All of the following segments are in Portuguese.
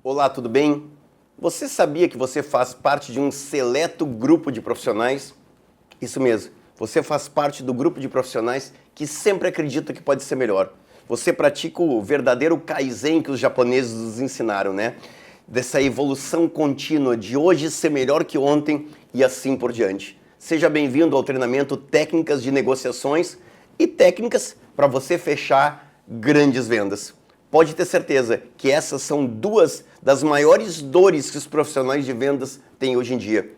Olá, tudo bem? Você sabia que você faz parte de um seleto grupo de profissionais? Isso mesmo, você faz parte do grupo de profissionais que sempre acredita que pode ser melhor. Você pratica o verdadeiro Kaizen que os japoneses nos ensinaram, né? Dessa evolução contínua de hoje ser melhor que ontem e assim por diante. Seja bem-vindo ao treinamento Técnicas de Negociações e técnicas para você fechar grandes vendas. Pode ter certeza que essas são duas das maiores dores que os profissionais de vendas têm hoje em dia.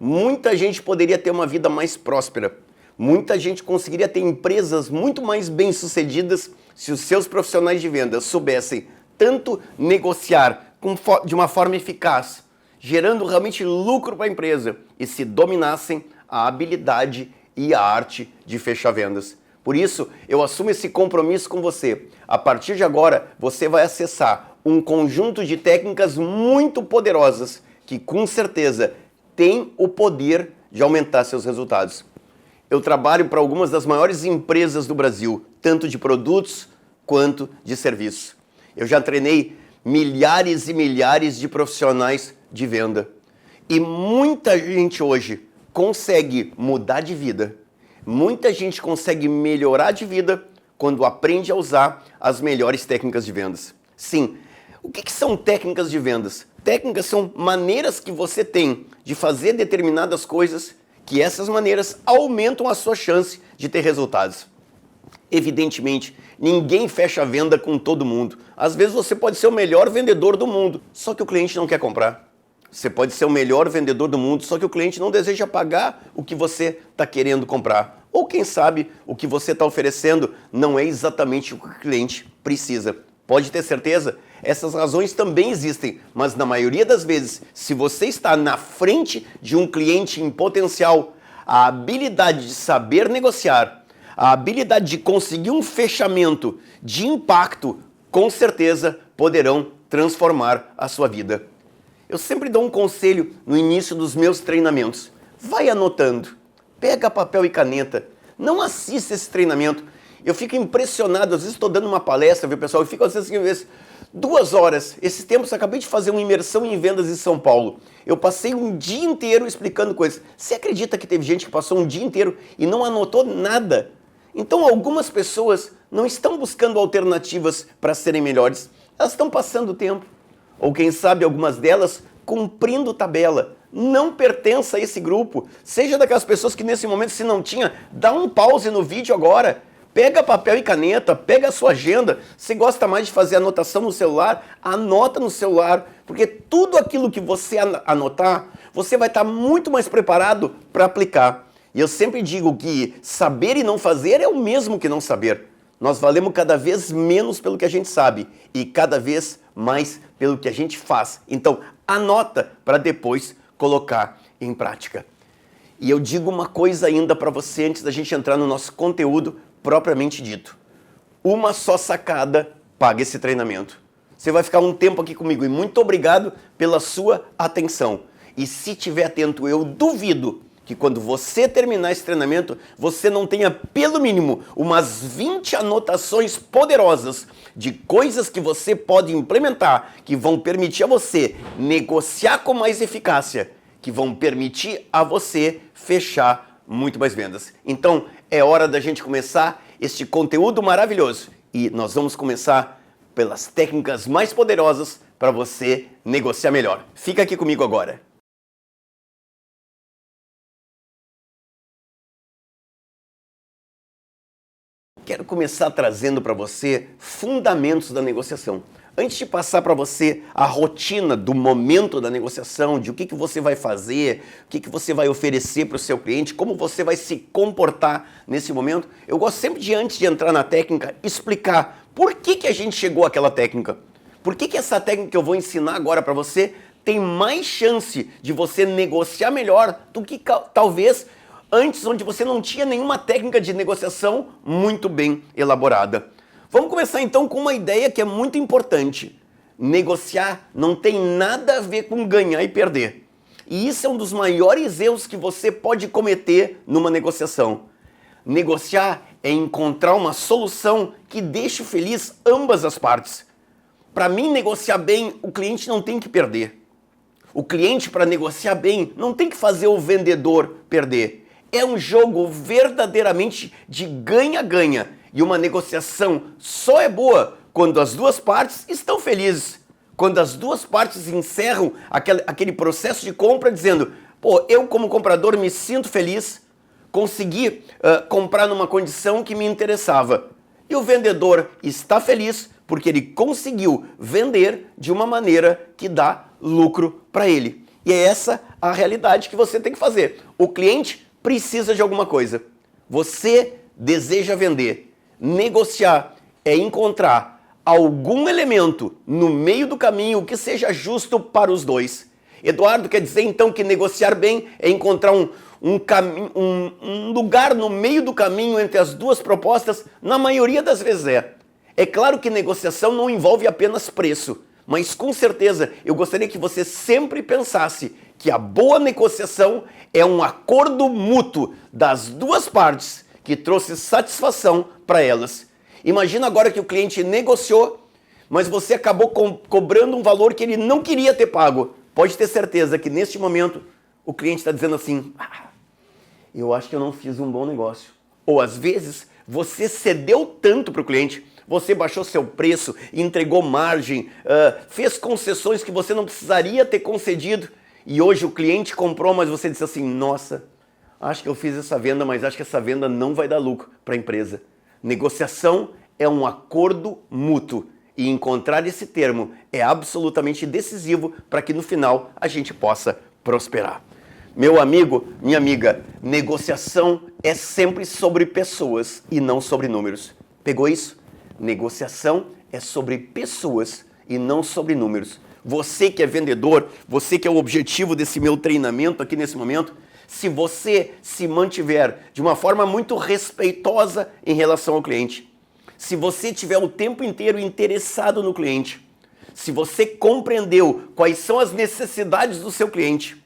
Muita gente poderia ter uma vida mais próspera. Muita gente conseguiria ter empresas muito mais bem-sucedidas se os seus profissionais de vendas soubessem tanto negociar de uma forma eficaz, gerando realmente lucro para a empresa, e se dominassem a habilidade e a arte de fechar vendas. Por isso, eu assumo esse compromisso com você. A partir de agora, você vai acessar um conjunto de técnicas muito poderosas que, com certeza, tem o poder de aumentar seus resultados. Eu trabalho para algumas das maiores empresas do Brasil, tanto de produtos quanto de serviços. Eu já treinei milhares e milhares de profissionais de venda. E muita gente hoje consegue mudar de vida. Muita gente consegue melhorar de vida quando aprende a usar as melhores técnicas de vendas. Sim, o que são técnicas de vendas? Técnicas são maneiras que você tem de fazer determinadas coisas que essas maneiras aumentam a sua chance de ter resultados. Evidentemente, ninguém fecha a venda com todo mundo. Às vezes você pode ser o melhor vendedor do mundo, só que o cliente não quer comprar. Você pode ser o melhor vendedor do mundo, só que o cliente não deseja pagar o que você está querendo comprar. Ou quem sabe o que você está oferecendo não é exatamente o que o cliente precisa. Pode ter certeza, essas razões também existem, mas na maioria das vezes, se você está na frente de um cliente em potencial, a habilidade de saber negociar, a habilidade de conseguir um fechamento de impacto, com certeza poderão transformar a sua vida. Eu sempre dou um conselho no início dos meus treinamentos. Vai anotando, pega papel e caneta, não assista esse treinamento. Eu fico impressionado, às vezes estou dando uma palestra, viu pessoal? Eu fico às vezes 2 horas. Esses tempos eu acabei de fazer uma imersão em vendas em São Paulo. Eu passei um dia inteiro explicando coisas. Você acredita que teve gente que passou um dia inteiro e não anotou nada? Então algumas pessoas não estão buscando alternativas para serem melhores. Elas estão passando o tempo. Ou quem sabe algumas delas cumprindo tabela. Não pertença a esse grupo. Seja daquelas pessoas que nesse momento, se não tinha, dá um pause no vídeo agora. Pega papel e caneta, pega a sua agenda. Se gosta mais de fazer anotação no celular, anota no celular. Porque tudo aquilo que você anotar, você vai estar muito mais preparado para aplicar. E eu sempre digo que saber e não fazer é o mesmo que não saber. Nós valemos cada vez menos pelo que a gente sabe e cada vez mais pelo que a gente faz. Então, anota para depois colocar em prática. E eu digo uma coisa ainda para você antes da gente entrar no nosso conteúdo propriamente dito. Uma só sacada paga esse treinamento. Você vai ficar um tempo aqui comigo e muito obrigado pela sua atenção. E se estiver atento, eu duvido que quando você terminar esse treinamento, você não tenha pelo mínimo umas 20 anotações poderosas de coisas que você pode implementar, que vão permitir a você negociar com mais eficácia, que vão permitir a você fechar muito mais vendas. Então, é hora da gente começar este conteúdo maravilhoso. E nós vamos começar pelas técnicas mais poderosas para você negociar melhor. Fica aqui comigo agora. Quero começar trazendo para você fundamentos da negociação. Antes de passar para você a rotina do momento da negociação, de o que você vai fazer, o que você vai oferecer para o seu cliente, como você vai se comportar nesse momento, eu gosto sempre de, antes de entrar na técnica, explicar por que a gente chegou àquela técnica. Por que essa técnica que eu vou ensinar agora para você tem mais chance de você negociar melhor do que talvez antes, onde você não tinha nenhuma técnica de negociação muito bem elaborada. Vamos começar então com uma ideia que é muito importante. Negociar não tem nada a ver com ganhar e perder. E isso é um dos maiores erros que você pode cometer numa negociação. Negociar é encontrar uma solução que deixe feliz ambas as partes. Para mim negociar bem, o cliente não tem que perder. O cliente, para negociar bem, não tem que fazer o vendedor perder. É um jogo verdadeiramente de ganha-ganha. E uma negociação só é boa quando as duas partes estão felizes. Quando as duas partes encerram aquele processo de compra dizendo: pô, eu como comprador me sinto feliz, consegui comprar numa condição que me interessava. E o vendedor está feliz porque ele conseguiu vender de uma maneira que dá lucro para ele. E é essa a realidade que você tem que fazer. O cliente precisa de alguma coisa. Você deseja vender. Negociar é encontrar algum elemento no meio do caminho que seja justo para os dois. Eduardo quer dizer então que negociar bem é encontrar um lugar no meio do caminho entre as duas propostas? Na maioria das vezes é. É claro que negociação não envolve apenas preço, mas com certeza eu gostaria que você sempre pensasse que a boa negociação é um acordo mútuo das duas partes que trouxe satisfação para elas. Imagina agora que o cliente negociou, mas você acabou cobrando um valor que ele não queria ter pago. Pode ter certeza que neste momento o cliente está dizendo assim: eu acho que eu não fiz um bom negócio. Ou às vezes você cedeu tanto para o cliente, você baixou seu preço, entregou margem, fez concessões que você não precisaria ter concedido, e hoje o cliente comprou, mas você disse assim: nossa, acho que eu fiz essa venda, mas acho que essa venda não vai dar lucro para a empresa. Negociação é um acordo mútuo. E encontrar esse termo é absolutamente decisivo para que no final a gente possa prosperar. Meu amigo, minha amiga, negociação é sempre sobre pessoas e não sobre números. Pegou isso? Negociação é sobre pessoas e não sobre números. Você que é vendedor, você que é o objetivo desse meu treinamento aqui nesse momento, se você se mantiver de uma forma muito respeitosa em relação ao cliente, se você tiver o tempo inteiro interessado no cliente, se você compreendeu quais são as necessidades do seu cliente,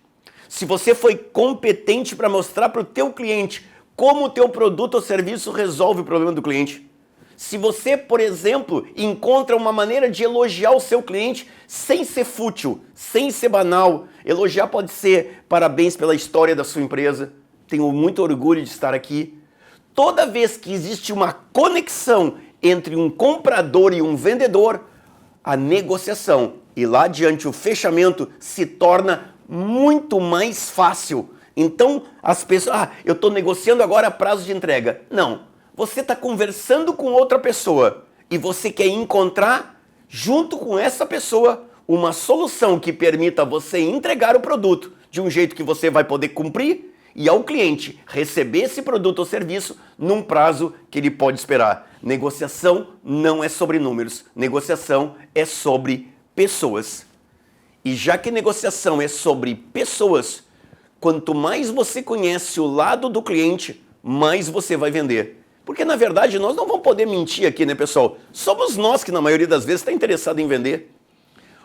se você foi competente para mostrar para o teu cliente como o teu produto ou serviço resolve o problema do cliente, se você, por exemplo, encontra uma maneira de elogiar o seu cliente sem ser fútil, sem ser banal. Elogiar pode ser: parabéns pela história da sua empresa, tenho muito orgulho de estar aqui. Toda vez que existe uma conexão entre um comprador e um vendedor, a negociação e lá adiante o fechamento se torna muito mais fácil. Então as pessoas: eu estou negociando agora prazo de entrega. Não. Você está conversando com outra pessoa e você quer encontrar, junto com essa pessoa, uma solução que permita você entregar o produto de um jeito que você vai poder cumprir e ao cliente receber esse produto ou serviço num prazo que ele pode esperar. Negociação não é sobre números, negociação é sobre pessoas. E já que negociação é sobre pessoas, quanto mais você conhece o lado do cliente, mais você vai vender. Porque, na verdade, nós não vamos poder mentir aqui, né, pessoal? Somos nós que, na maioria das vezes, está interessado em vender.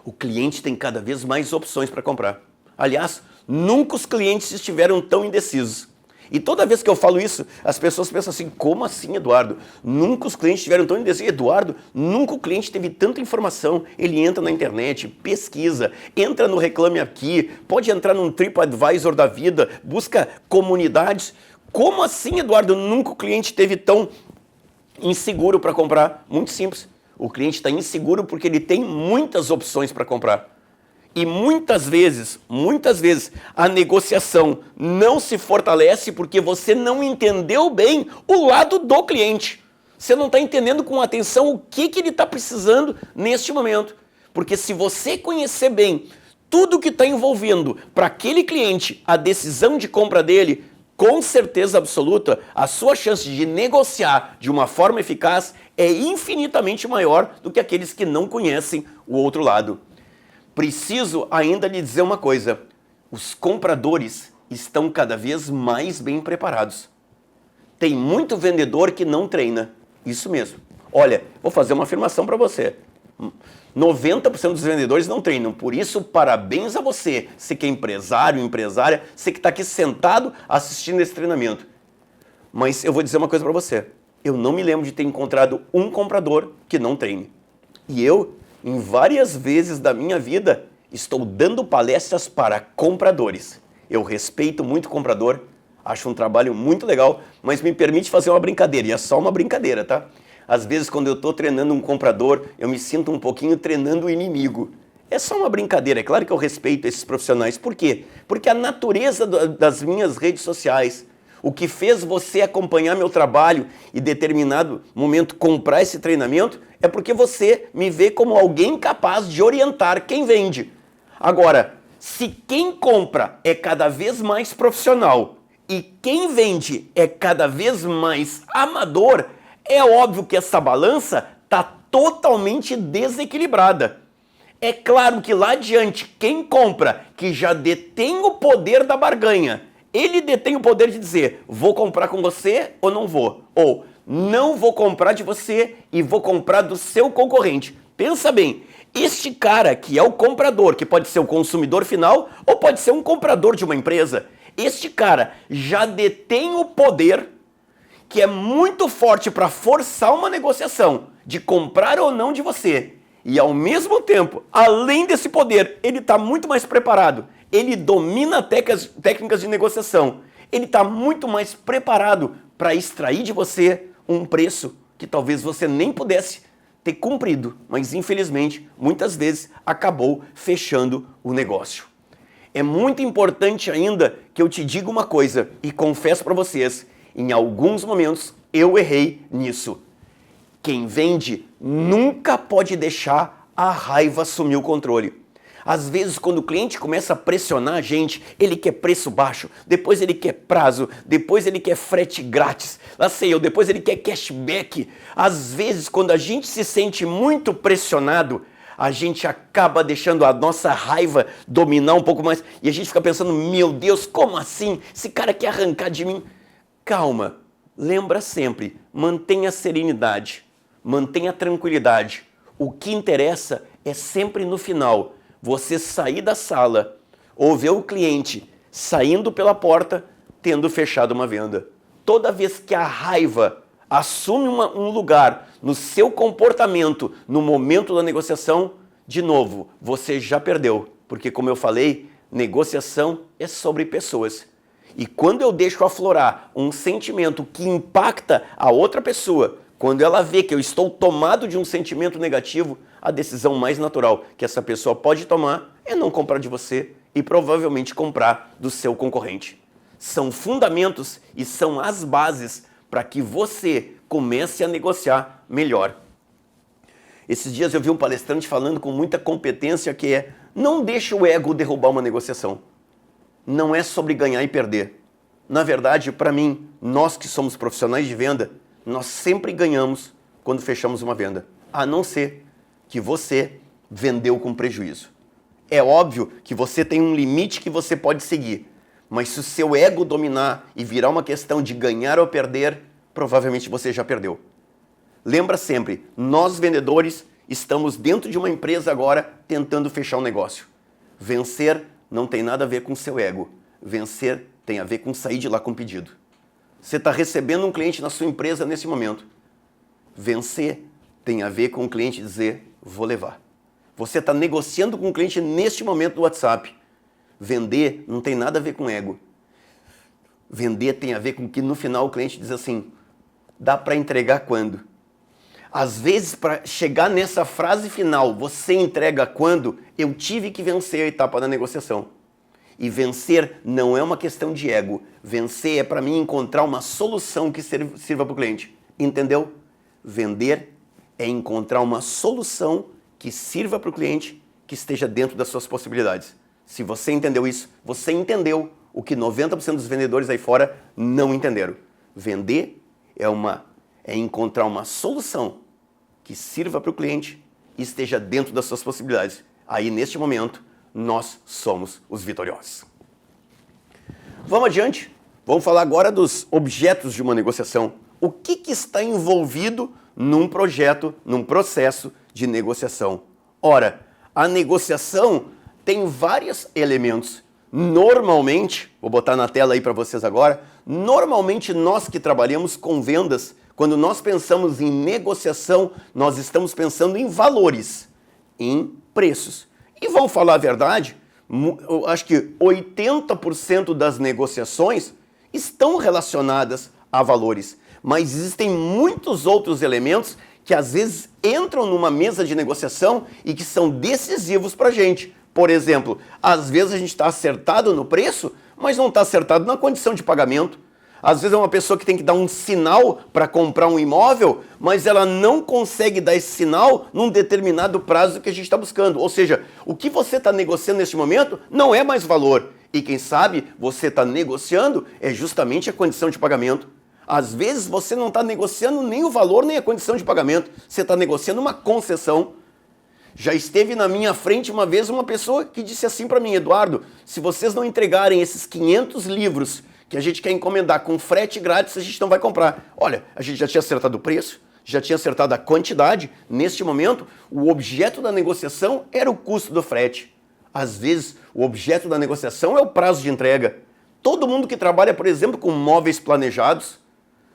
O cliente tem cada vez mais opções para comprar. Aliás, nunca os clientes estiveram tão indecisos. E toda vez que eu falo isso, as pessoas pensam assim: como assim, Eduardo? Nunca os clientes estiveram tão indecisos. Eduardo, nunca o cliente teve tanta informação. Ele entra na internet, pesquisa, entra no Reclame Aqui, pode entrar num TripAdvisor da vida, busca comunidades. Como assim, Eduardo? Nunca o cliente esteve tão inseguro para comprar. Muito simples. O cliente está inseguro porque ele tem muitas opções para comprar. E muitas vezes, a negociação não se fortalece porque você não entendeu bem o lado do cliente. Você não está entendendo com atenção o que ele está precisando neste momento. Porque se você conhecer bem tudo que está envolvendo para aquele cliente a decisão de compra dele, com certeza absoluta, a sua chance de negociar de uma forma eficaz é infinitamente maior do que aqueles que não conhecem o outro lado. Preciso ainda lhe dizer uma coisa: os compradores estão cada vez mais bem preparados. Tem muito vendedor que não treina. Isso mesmo. Olha, vou fazer uma afirmação para você. 90% dos vendedores não treinam. Por isso, parabéns a você que é empresário, empresária, você que está aqui sentado assistindo esse treinamento. Mas eu vou dizer uma coisa para você. Eu não me lembro de ter encontrado um comprador que não treine. E eu em várias vezes da minha vida, estou dando palestras para compradores. Eu respeito muito o comprador, acho um trabalho muito legal, mas me permite fazer uma brincadeira, e é só uma brincadeira, tá? Às vezes, quando eu estou treinando um comprador, eu me sinto um pouquinho treinando o inimigo. É só uma brincadeira, é claro que eu respeito esses profissionais. Por quê? Porque a natureza das minhas redes sociais, o que fez você acompanhar meu trabalho e determinado momento comprar esse treinamento, é porque você me vê como alguém capaz de orientar quem vende. Agora, se quem compra é cada vez mais profissional e quem vende é cada vez mais amador, é óbvio que essa balança está totalmente desequilibrada. É claro que lá adiante, quem compra, que já detém o poder da barganha, ele detém o poder de dizer, vou comprar com você ou não vou. Ou, não vou comprar de você e vou comprar do seu concorrente. Pensa bem, este cara que é o comprador, que pode ser o consumidor final ou pode ser um comprador de uma empresa, este cara já detém o poder que é muito forte para forçar uma negociação de comprar ou não de você. E ao mesmo tempo, além desse poder, ele está muito mais preparado. Ele domina técnicas de negociação. Ele está muito mais preparado para extrair de você um preço que talvez você nem pudesse ter cumprido, mas infelizmente, muitas vezes, acabou fechando o negócio. É muito importante ainda que eu te diga uma coisa, e confesso para vocês, em alguns momentos eu errei nisso. Quem vende nunca pode deixar a raiva assumir o controle. Às vezes, quando o cliente começa a pressionar a gente, ele quer preço baixo, depois ele quer prazo, depois ele quer frete grátis, lá sei eu, depois ele quer cashback. Às vezes, quando a gente se sente muito pressionado, a gente acaba deixando a nossa raiva dominar um pouco mais e a gente fica pensando, meu Deus, como assim? Esse cara quer arrancar de mim. Calma, lembra sempre, mantenha a serenidade, mantenha a tranquilidade. O que interessa é sempre no final, você sair da sala ou ver o cliente saindo pela porta, tendo fechado uma venda. Toda vez que a raiva assume um lugar no seu comportamento, no momento da negociação, de novo, você já perdeu. Porque, como eu falei, negociação é sobre pessoas. E quando eu deixo aflorar um sentimento que impacta a outra pessoa, quando ela vê que eu estou tomado de um sentimento negativo, a decisão mais natural que essa pessoa pode tomar é não comprar de você e provavelmente comprar do seu concorrente. São fundamentos e são as bases para que você comece a negociar melhor. Esses dias eu vi um palestrante falando com muita competência que é: não deixe o ego derrubar uma negociação. Não é sobre ganhar e perder. Na verdade, para mim, nós que somos profissionais de venda, nós sempre ganhamos quando fechamos uma venda, a não ser que você vendeu com prejuízo. É óbvio que você tem um limite que você pode seguir, mas se o seu ego dominar e virar uma questão de ganhar ou perder, provavelmente você já perdeu. Lembra sempre, nós vendedores estamos dentro de uma empresa agora tentando fechar um negócio. Vencer não tem nada a ver com o seu ego. Vencer tem a ver com sair de lá com pedido. Você está recebendo um cliente na sua empresa nesse momento. Vencer tem a ver com o cliente dizer, vou levar. Você está negociando com o cliente neste momento do WhatsApp. Vender não tem nada a ver com ego. Vender tem a ver com que no final o cliente diz assim, dá para entregar quando? Às vezes, para chegar nessa frase final, você entrega quando, eu tive que vencer a etapa da negociação. E vencer não é uma questão de ego. Vencer é para mim encontrar uma solução que sirva para o cliente. Entendeu? Vender é encontrar uma solução que sirva para o cliente, que esteja dentro das suas possibilidades. Se você entendeu isso, você entendeu o que 90% dos vendedores aí fora não entenderam. Vender é encontrar uma solução que sirva para o cliente e esteja dentro das suas possibilidades. Aí, neste momento, nós somos os vitoriosos. Vamos adiante? Vamos falar agora dos objetos de uma negociação. O que está envolvido num projeto, num processo de negociação? Ora, a negociação tem vários elementos. Normalmente, vou botar na tela aí para vocês agora, normalmente nós que trabalhamos com vendas, quando nós pensamos em negociação, nós estamos pensando em valores. em preços. E vamos falar a verdade, eu acho que 80% das negociações estão relacionadas a valores, mas existem muitos outros elementos que às vezes entram numa mesa de negociação e que são decisivos para a gente. Por exemplo, às vezes a gente está acertado no preço, mas não está acertado na condição de pagamento. Às vezes é uma pessoa que tem que dar um sinal para comprar um imóvel, mas ela não consegue dar esse sinal num determinado prazo que a gente está buscando. Ou seja, o que você está negociando neste momento não é mais valor. E quem sabe você está negociando é justamente a condição de pagamento. Às vezes você não está negociando nem o valor nem a condição de pagamento. Você está negociando uma concessão. Já esteve na minha frente uma vez uma pessoa que disse assim para mim: Eduardo, se vocês não entregarem esses 500 livros que a gente quer encomendar com frete grátis, a gente não vai comprar. Olha, a gente já tinha acertado o preço, já tinha acertado a quantidade. Neste momento, o objeto da negociação era o custo do frete. Às vezes, o objeto da negociação é o prazo de entrega. Todo mundo que trabalha, por exemplo, com móveis planejados,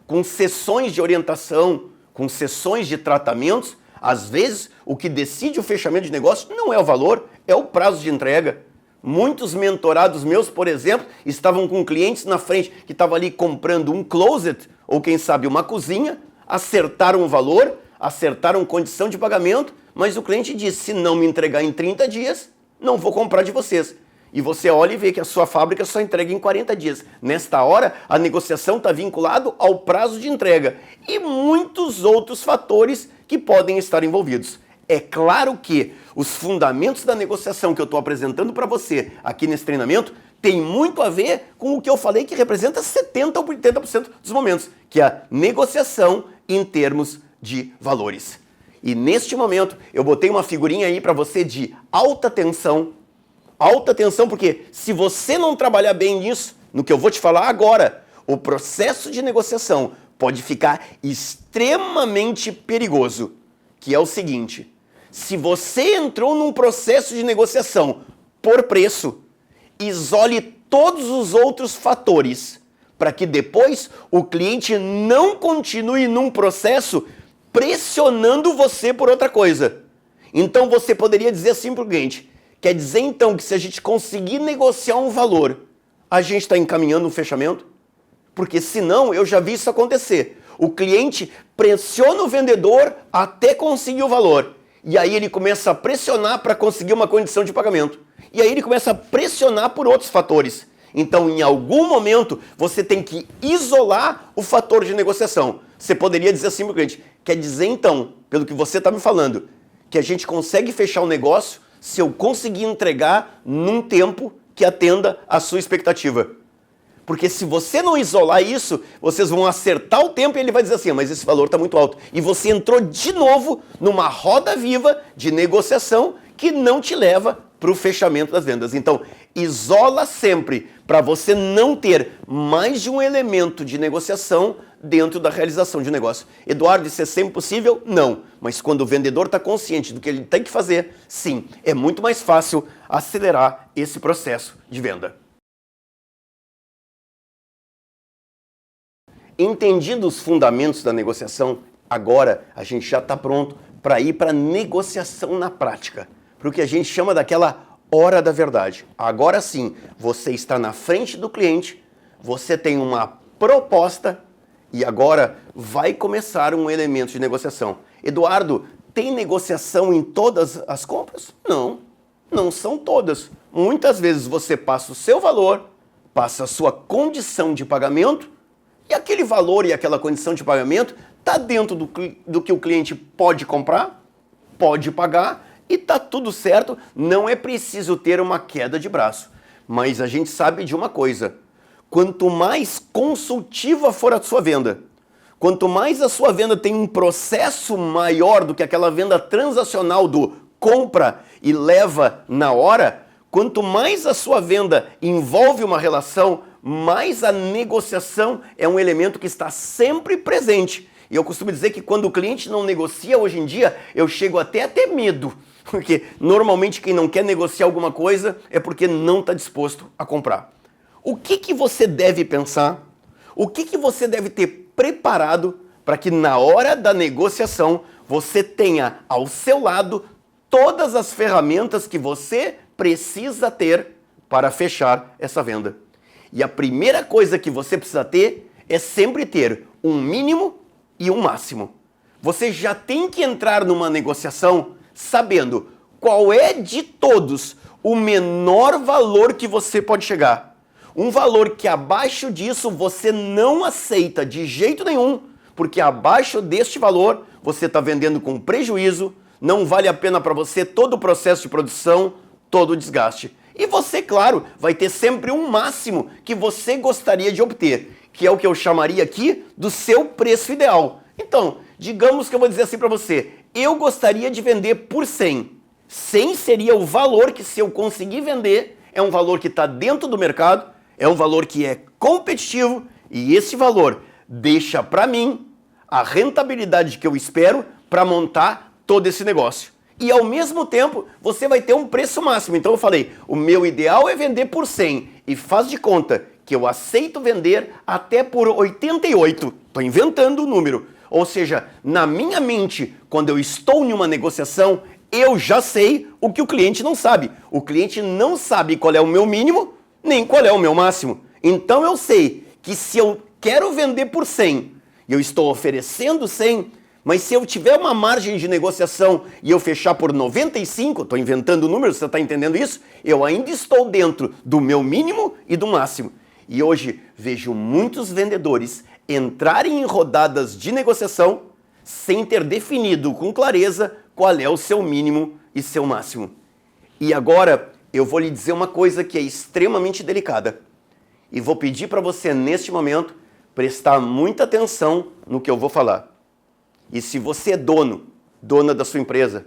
com sessões de orientação, com sessões de tratamentos, às vezes, o que decide o fechamento de negócio não é o valor, é o prazo de entrega. Muitos mentorados meus, por exemplo, estavam com clientes na frente que estavam ali comprando um closet, ou quem sabe uma cozinha, acertaram o valor, acertaram condição de pagamento, mas o cliente disse: se não me entregar em 30 dias, não vou comprar de vocês. E você olha e vê que a sua fábrica só entrega em 40 dias. Nesta hora, a negociação está vinculada ao prazo de entrega e muitos outros fatores que podem estar envolvidos. É claro que os fundamentos da negociação que eu estou apresentando para você aqui nesse treinamento tem muito a ver com o que eu falei que representa 70% ou 80% dos momentos, que é a negociação em termos de valores. E neste momento eu botei uma figurinha aí para você de alta tensão porque se você não trabalhar bem nisso, no que eu vou te falar agora, o processo de negociação pode ficar extremamente perigoso, que é o seguinte: se você entrou num processo de negociação por preço, isole todos os outros fatores para que depois o cliente não continue num processo pressionando você por outra coisa. Então você poderia dizer assim para o cliente: quer dizer então que se a gente conseguir negociar um valor, a gente está encaminhando um fechamento? Porque senão, eu já vi isso acontecer. O cliente pressiona o vendedor até conseguir o valor. E aí ele começa a pressionar para conseguir uma condição de pagamento. E aí ele começa a pressionar por outros fatores. Então, em algum momento, você tem que isolar o fator de negociação. Você poderia dizer assim para o cliente: quer dizer então, pelo que você está me falando, que a gente consegue fechar o negócio se eu conseguir entregar num tempo que atenda a sua expectativa. Porque se você não isolar isso, vocês vão acertar o tempo e ele vai dizer assim: mas esse valor está muito alto. E você entrou de novo numa roda viva de negociação que não te leva para o fechamento das vendas. Então, isola sempre para você não ter mais de um elemento de negociação dentro da realização de um negócio. Eduardo, isso é sempre possível? Não. Mas quando o vendedor está consciente do que ele tem que fazer, sim, é muito mais fácil acelerar esse processo de venda. Entendidos os fundamentos da negociação, agora a gente já está pronto para ir para a negociação na prática, para o que a gente chama daquela hora da verdade. Agora sim, você está na frente do cliente, você tem uma proposta e agora vai começar um elemento de negociação. Eduardo, tem negociação em todas as compras? Não, não são todas. Muitas vezes você passa o seu valor, passa a sua condição de pagamento, e aquele valor e aquela condição de pagamento está dentro do que o cliente pode comprar, pode pagar e está tudo certo, não é preciso ter uma queda de braço. Mas a gente sabe de uma coisa: quanto mais consultiva for a sua venda, quanto mais a sua venda tem um processo maior do que aquela venda transacional do compra e leva na hora, quanto mais a sua venda envolve uma relação, mais a negociação é um elemento que está sempre presente. E eu costumo dizer que quando o cliente não negocia hoje em dia, eu chego até a ter medo. Porque normalmente quem não quer negociar alguma coisa é porque não está disposto a comprar. O que você deve pensar? O que você deve ter preparado para que na hora da negociação você tenha ao seu lado todas as ferramentas que você precisa ter para fechar essa venda. E a primeira coisa que você precisa ter é sempre ter um mínimo e um máximo. Você já tem que entrar numa negociação sabendo qual é de todos o menor valor que você pode chegar. Um valor que abaixo disso você não aceita de jeito nenhum, porque abaixo deste valor você está vendendo com prejuízo, não vale a pena para você todo o processo de produção, todo o desgaste. E você, claro, vai ter sempre um máximo que você gostaria de obter, que é o que eu chamaria aqui do seu preço ideal. Então, digamos que eu vou dizer assim para você, eu gostaria de vender por 100. 100 seria o valor que, se eu conseguir vender, é um valor que está dentro do mercado, é um valor que é competitivo e esse valor deixa para mim a rentabilidade que eu espero para montar todo esse negócio. E ao mesmo tempo, você vai ter um preço máximo. Então eu falei, o meu ideal é vender por 100 e faz de conta que eu aceito vender até por 88. Estou inventando o número. Ou seja, na minha mente, quando eu estou em uma negociação, eu já sei o que o cliente não sabe. O cliente não sabe qual é o meu mínimo, nem qual é o meu máximo. Então eu sei que se eu quero vender por 100 e eu estou oferecendo 100, mas se eu tiver uma margem de negociação e eu fechar por 95, estou inventando números, você está entendendo isso? Eu ainda estou dentro do meu mínimo e do máximo. E hoje vejo muitos vendedores entrarem em rodadas de negociação sem ter definido com clareza qual é o seu mínimo e seu máximo. E agora eu vou lhe dizer uma coisa que é extremamente delicada. E vou pedir para você, neste momento, prestar muita atenção no que eu vou falar. E se você é dona da sua empresa,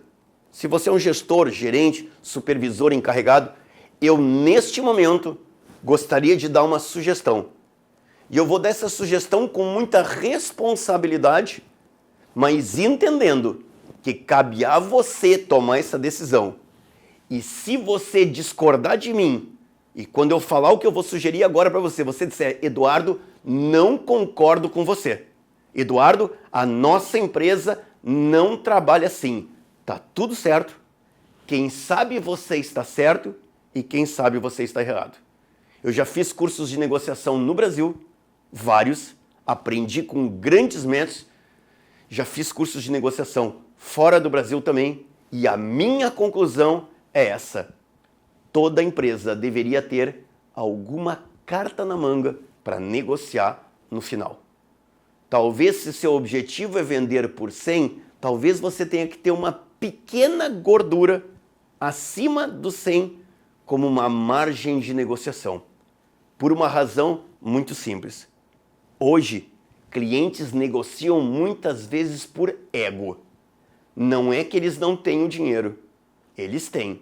se você é um gestor, gerente, supervisor, encarregado, eu, neste momento, gostaria de dar uma sugestão. E eu vou dar essa sugestão com muita responsabilidade, mas entendendo que cabe a você tomar essa decisão. E se você discordar de mim, e quando eu falar o que eu vou sugerir agora para você, você disser, Eduardo, não concordo com você. Eduardo, a nossa empresa não trabalha assim. Tá tudo certo. Quem sabe você está certo e quem sabe você está errado. Eu já fiz cursos de negociação no Brasil, vários, aprendi com grandes mestres, já fiz cursos de negociação fora do Brasil também, e a minha conclusão é essa. Toda empresa deveria ter alguma carta na manga para negociar no final. Talvez, se seu objetivo é vender por 100, talvez você tenha que ter uma pequena gordura acima do 100 como uma margem de negociação. Por uma razão muito simples. Hoje, clientes negociam muitas vezes por ego. Não é que eles não tenham dinheiro. Eles têm.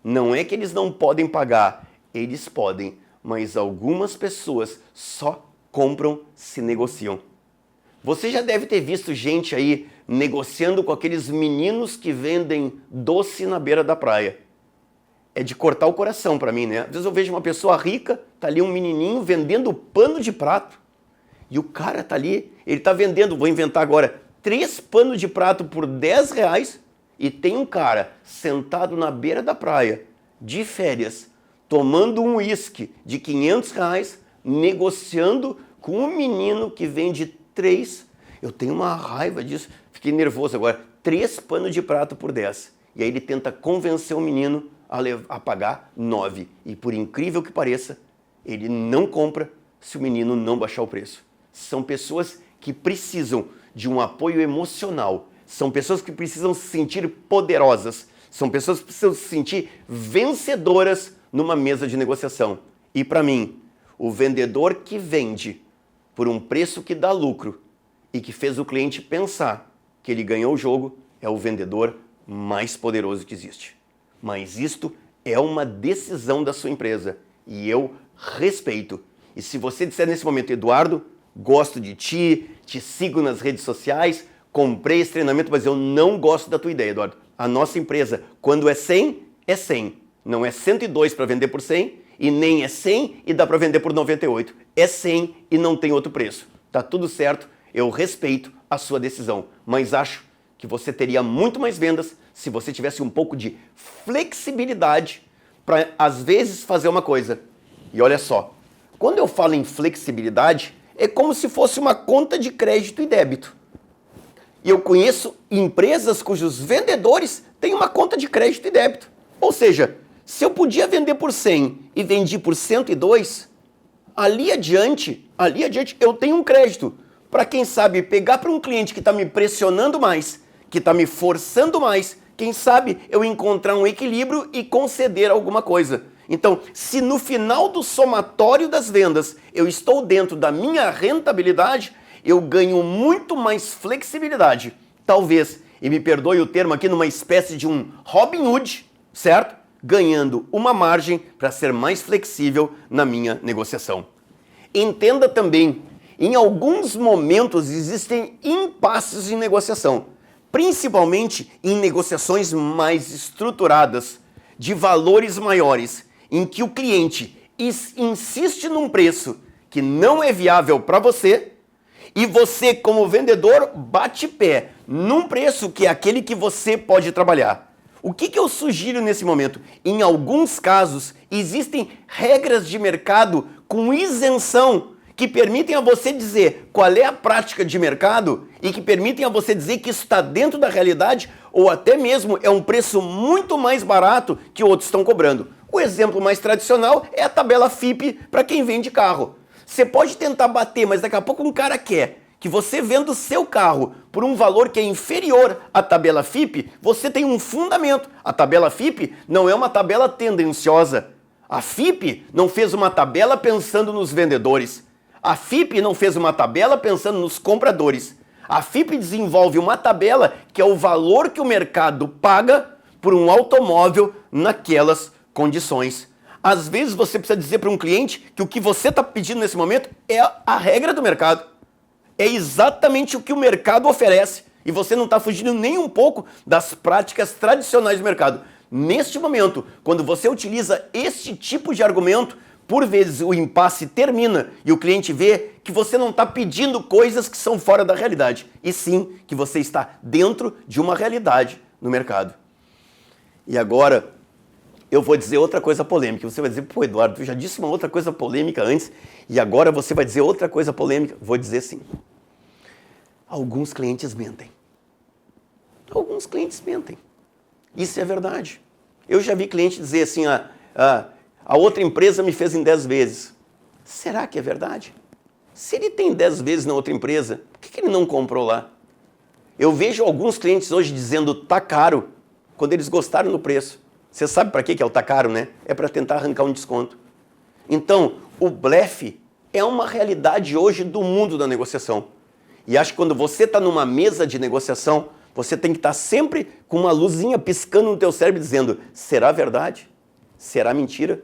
Não é que eles não podem pagar. Eles podem. Mas algumas pessoas só compram se negociam. Você já deve ter visto gente aí negociando com aqueles meninos que vendem doce na beira da praia. É de cortar o coração para mim, né? Às vezes eu vejo uma pessoa rica, tá ali um menininho vendendo pano de prato. E o cara tá ali, ele tá vendendo, vou inventar agora, 3 panos de prato por R$10 e tem um cara sentado na beira da praia, de férias, tomando um uísque de R$500, negociando com um menino que vende 3. Eu tenho uma raiva disso, fiquei nervoso agora. 3 panos de prato por 10. E aí ele tenta convencer o menino a pagar 9. E por incrível que pareça, ele não compra se o menino não baixar o preço. São pessoas que precisam de um apoio emocional. São pessoas que precisam se sentir poderosas. São pessoas que precisam se sentir vencedoras numa mesa de negociação. E para mim, o vendedor que vende por um preço que dá lucro e que fez o cliente pensar que ele ganhou o jogo é o vendedor mais poderoso que existe. Mas isto é uma decisão da sua empresa e eu respeito. E se você disser nesse momento, Eduardo, gosto de ti, te sigo nas redes sociais, comprei esse treinamento, mas eu não gosto da tua ideia, Eduardo. A nossa empresa, quando é 100, é 100. Não é 102 para vender por 100 e nem é 100 e dá para vender por 98. É 100 e não tem outro preço. Tá tudo certo, eu respeito a sua decisão, mas acho que você teria muito mais vendas se você tivesse um pouco de flexibilidade para, às vezes, fazer uma coisa. E olha só, quando eu falo em flexibilidade, é como se fosse uma conta de crédito e débito. E eu conheço empresas cujos vendedores têm uma conta de crédito e débito. Ou seja, se eu podia vender por 100 e vendi por 102, ali adiante eu tenho um crédito para, quem sabe, pegar para um cliente que está me pressionando mais, que está me forçando mais, quem sabe eu encontrar um equilíbrio e conceder alguma coisa. Então, se no final do somatório das vendas eu estou dentro da minha rentabilidade, eu ganho muito mais flexibilidade. Talvez, e me perdoe o termo aqui, numa espécie de um Robin Hood, certo? Ganhando uma margem para ser mais flexível na minha negociação. Entenda também, em alguns momentos existem impasses em negociação, principalmente em negociações mais estruturadas, de valores maiores, em que o cliente insiste num preço que não é viável para você e você, como vendedor, bate pé num preço que é aquele que você pode trabalhar. O que eu sugiro nesse momento? Em alguns casos, existem regras de mercado com isenção que permitem a você dizer qual é a prática de mercado e que permitem a você dizer que isso está dentro da realidade ou até mesmo é um preço muito mais barato que outros estão cobrando. O exemplo mais tradicional é a tabela FIPE para quem vende carro. Você pode tentar bater, mas daqui a pouco um cara quer que você venda o seu carro por um valor que é inferior à tabela FIPE, você tem um fundamento. A tabela FIPE não é uma tabela tendenciosa. A FIPE não fez uma tabela pensando nos vendedores. A FIPE não fez uma tabela pensando nos compradores. A FIPE desenvolve uma tabela que é o valor que o mercado paga por um automóvel naquelas condições. Às vezes você precisa dizer para um cliente que o que você está pedindo nesse momento é a regra do mercado. É exatamente o que o mercado oferece e você não está fugindo nem um pouco das práticas tradicionais do mercado. Neste momento, quando você utiliza este tipo de argumento, por vezes o impasse termina e o cliente vê que você não está pedindo coisas que são fora da realidade, e sim que você está dentro de uma realidade no mercado. E agora, eu vou dizer outra coisa polêmica. Você vai dizer, pô, Eduardo, tu já disse uma outra coisa polêmica antes e agora você vai dizer outra coisa polêmica? Vou dizer sim. Alguns clientes mentem. Alguns clientes mentem. Isso é verdade. Eu já vi cliente dizer assim, a outra empresa me fez em 10 vezes. Será que é verdade? Se ele tem 10 vezes na outra empresa, por que ele não comprou lá? Eu vejo alguns clientes hoje dizendo tá caro, quando eles gostaram do preço. Você sabe para que é o tá caro, né? É para tentar arrancar um desconto. Então, o blefe é uma realidade hoje do mundo da negociação. E acho que quando você está numa mesa de negociação, você tem que estar sempre com uma luzinha piscando no teu cérebro dizendo, será verdade? Será mentira?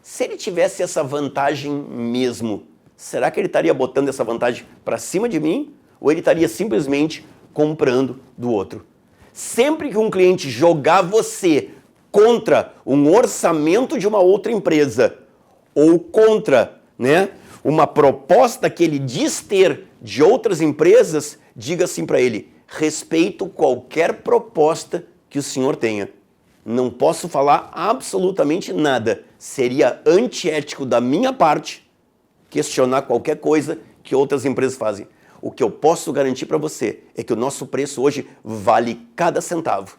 Se ele tivesse essa vantagem mesmo, será que ele estaria botando essa vantagem para cima de mim? Ou ele estaria simplesmente comprando do outro? Sempre que um cliente jogar você contra um orçamento de uma outra empresa ou contra, uma proposta que ele diz ter de outras empresas, diga assim para ele, respeito qualquer proposta que o senhor tenha. Não posso falar absolutamente nada. Seria antiético da minha parte questionar qualquer coisa que outras empresas fazem. O que eu posso garantir para você é que o nosso preço hoje vale cada centavo.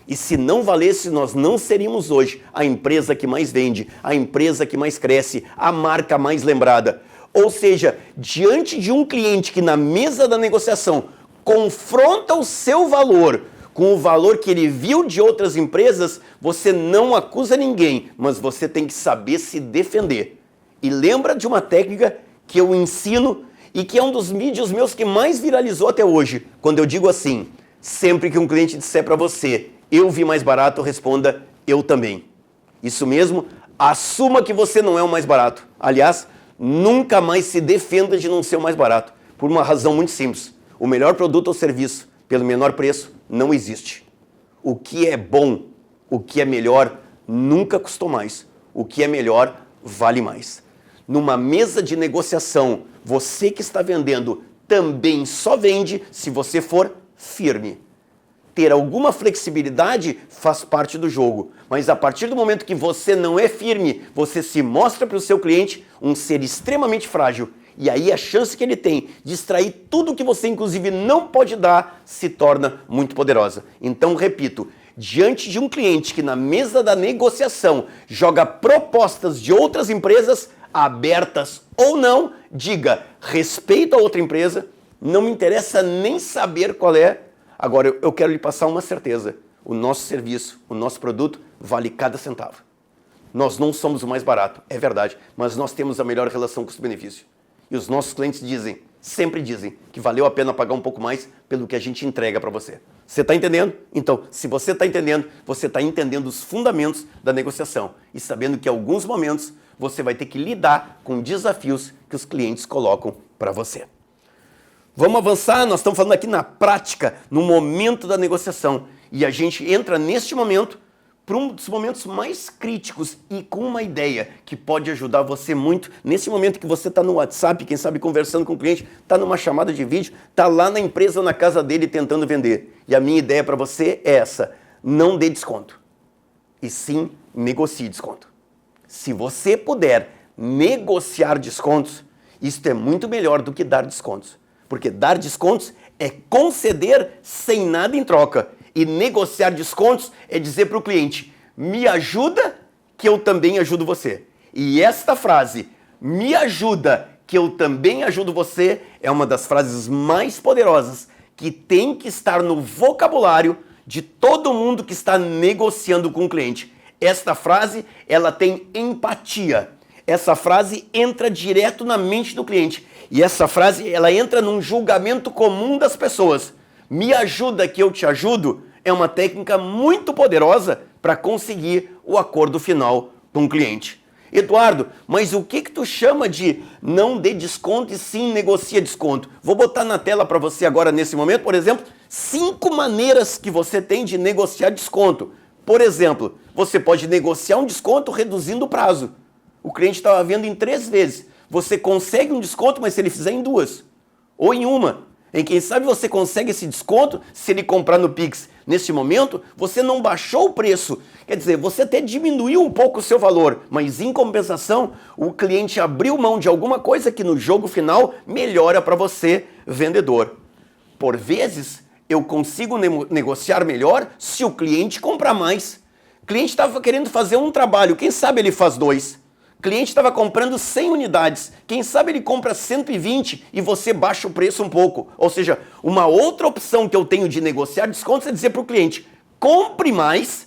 E se não valesse, nós não seríamos hoje a empresa que mais vende, a empresa que mais cresce, a marca mais lembrada. Ou seja, diante de um cliente que na mesa da negociação confronta o seu valor com o valor que ele viu de outras empresas, você não acusa ninguém, mas você tem que saber se defender. E lembra de uma técnica que eu ensino e que é um dos vídeos meus que mais viralizou até hoje, quando eu digo assim, sempre que um cliente disser para você, eu vi mais barato, responda, eu também. Isso mesmo, assuma que você não é o mais barato. Aliás, nunca mais se defenda de não ser o mais barato, por uma razão muito simples. O melhor produto ou serviço, pelo menor preço, não existe. O que é bom, o que é melhor, nunca custou mais. O que é melhor, vale mais. Numa mesa de negociação, você que está vendendo também só vende se você for firme. ter alguma flexibilidade faz parte do jogo. Mas a partir do momento que você não é firme, você se mostra para o seu cliente um ser extremamente frágil. E aí a chance que ele tem de extrair tudo que você inclusive não pode dar se torna muito poderosa. Então, repito, diante de um cliente que na mesa da negociação joga propostas de outras empresas, abertas ou não, diga, respeito a outra empresa, não me interessa nem saber qual é. Agora, eu quero lhe passar uma certeza. O nosso serviço, o nosso produto, vale cada centavo. Nós não somos o mais barato, é verdade, mas nós temos a melhor relação custo-benefício. E os nossos clientes dizem, sempre dizem, que valeu a pena pagar um pouco mais pelo que a gente entrega para você. Você está entendendo? Então, se você está entendendo, você está entendendo os fundamentos da negociação e sabendo que em alguns momentos você vai ter que lidar com desafios que os clientes colocam para você. Vamos avançar, nós estamos falando aqui na prática, no momento da negociação. E a gente entra neste momento para um dos momentos mais críticos e com uma ideia que pode ajudar você muito. Nesse momento que você está no WhatsApp, quem sabe conversando com o cliente, está numa chamada de vídeo, está lá na empresa ou na casa dele tentando vender. E a minha ideia para você é essa, não dê desconto, e sim negocie desconto. Se você puder negociar descontos, isso é muito melhor do que dar descontos. Porque dar descontos é conceder sem nada em troca. E negociar descontos é dizer para o cliente, me ajuda que eu também ajudo você. E esta frase, me ajuda que eu também ajudo você, é uma das frases mais poderosas que tem que estar no vocabulário de todo mundo que está negociando com o cliente. Esta frase, ela tem empatia. Essa frase entra direto na mente do cliente. E essa frase, ela entra num julgamento comum das pessoas. Me ajuda que eu te ajudo é uma técnica muito poderosa para conseguir o acordo final com o cliente. Eduardo, mas o que tu chama de não dê desconto e sim negocia desconto? Vou botar na tela para você agora nesse momento, por exemplo, 5 maneiras que você tem de negociar desconto. Por exemplo, você pode negociar um desconto reduzindo o prazo. O cliente estava vendo em 3 vezes. Você consegue um desconto, mas se ele fizer em 2 ou em uma. Em quem sabe você consegue esse desconto se ele comprar no Pix. Neste momento, você não baixou o preço. Quer dizer, você até diminuiu um pouco o seu valor, mas em compensação, o cliente abriu mão de alguma coisa que no jogo final melhora para você, vendedor. Por vezes, eu consigo negociar melhor se o cliente comprar mais. O cliente estava querendo fazer um trabalho, quem sabe ele faz 2. O cliente estava comprando 100 unidades, quem sabe ele compra 120 e você baixa o preço um pouco. Ou seja, uma outra opção que eu tenho de negociar descontos é dizer para o cliente, compre mais